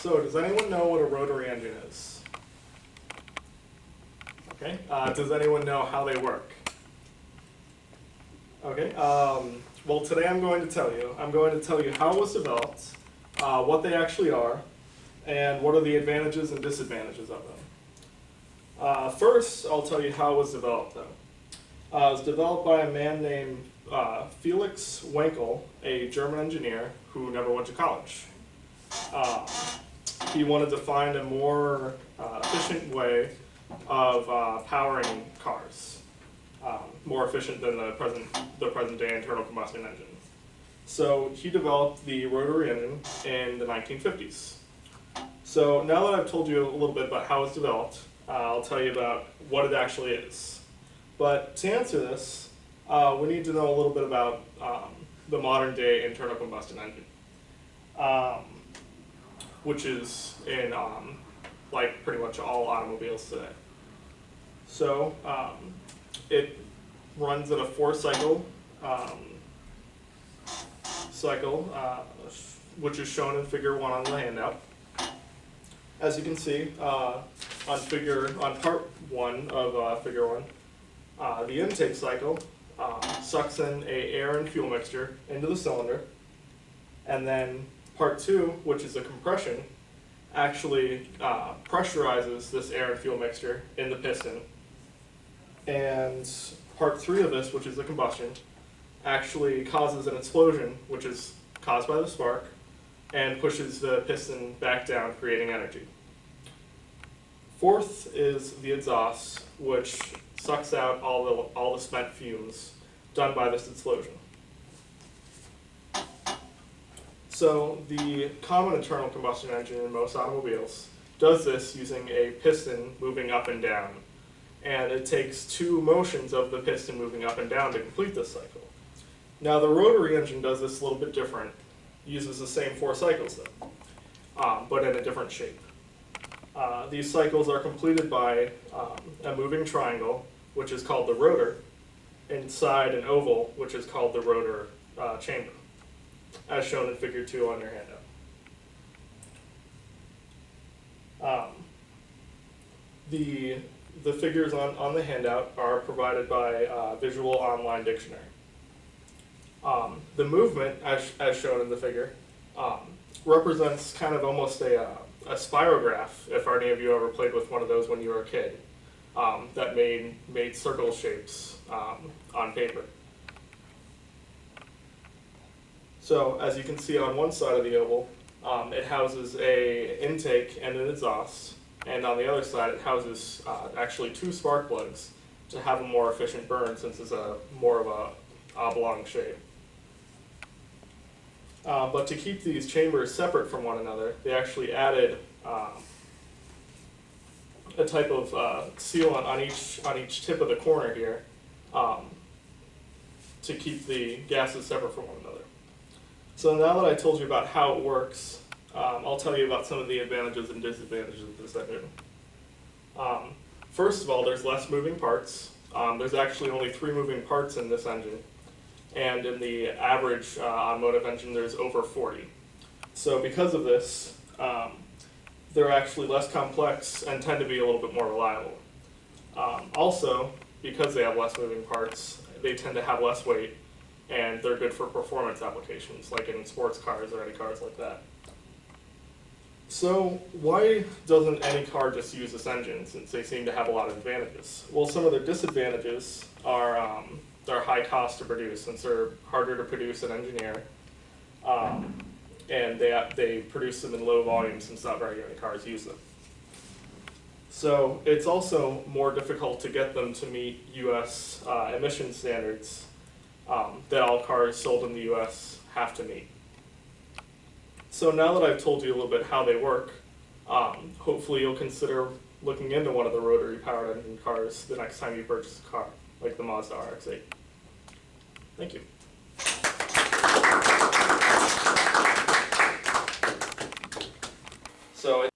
So does anyone know what a rotary engine is? Okay. Does anyone know how they work? Okay. Well, today I'm going to tell you. I'm going to tell you how it was developed, what they actually are, and what are the advantages and disadvantages of them. First, I'll tell you how it was developed, though. It was developed by a man named Felix Wankel, a German engineer who never went to college. He wanted to find a more efficient way of powering cars, more efficient than the present day internal combustion engine. So he developed the rotary engine in the 1950s. So now that I've told you a little bit about how it's developed, I'll tell you about what it actually is. But to answer this, we need to know a little bit about the modern day internal combustion engine, which is in like pretty much all automobiles today. So it runs at a 4-cycle which is shown in Figure 1 on the handout. As you can see on part 1 of Figure 1, the intake cycle sucks in a air and fuel mixture into the cylinder, and then part 2, which is a compression, actually pressurizes this air and fuel mixture in the piston. And part 3 of this, which is the combustion, actually causes an explosion, which is caused by the spark, and pushes the piston back down, creating energy. Fourth is the exhaust, which sucks out all the spent fumes done by this explosion. So the common internal combustion engine in most automobiles does this using a piston moving up and down. And it takes 2 motions of the piston moving up and down to complete this cycle. Now the rotary engine does this a little bit different. It uses the same 4 cycles though, but in a different shape. These cycles are completed by a moving triangle, which is called the rotor, inside an oval, which is called the rotor chamber, as shown in Figure 2 on your handout. The figures on the handout are provided by Visual Online Dictionary. The movement, as shown in the figure, represents kind of almost a spirograph, if any of you ever played with one of those when you were a kid, that made circle shapes on paper. So as you can see on one side of the oval, it houses a intake and an exhaust, and on the other side it houses actually 2 spark plugs to have a more efficient burn, since it's more of a oblong shape. But to keep these chambers separate from one another, they actually added a type of sealant on each tip of the corner here to keep the gases separate from one another. So now that I told you about how it works, I'll tell you about some of the advantages and disadvantages of this engine. First of all, there's less moving parts. There's actually only 3 moving parts in this engine. And in the average automotive engine, there's over 40. So because of this, they're actually less complex and tend to be a little bit more reliable. Also, because they have less moving parts, they tend to have less weight, and they're good for performance applications, like in sports cars or any cars like that. So why doesn't any car just use this engine, since they seem to have a lot of advantages? Well, some of their disadvantages are they're high cost to produce, since they're harder to produce and engineer, and they produce them in low volume, since not very many cars use them. So it's also more difficult to get them to meet U.S. Emission standards that all cars sold in the U.S. have to meet. So now that I've told you a little bit how they work, hopefully you'll consider looking into one of the rotary powered engine cars the next time you purchase a car, like the Mazda RX-8. Thank you. So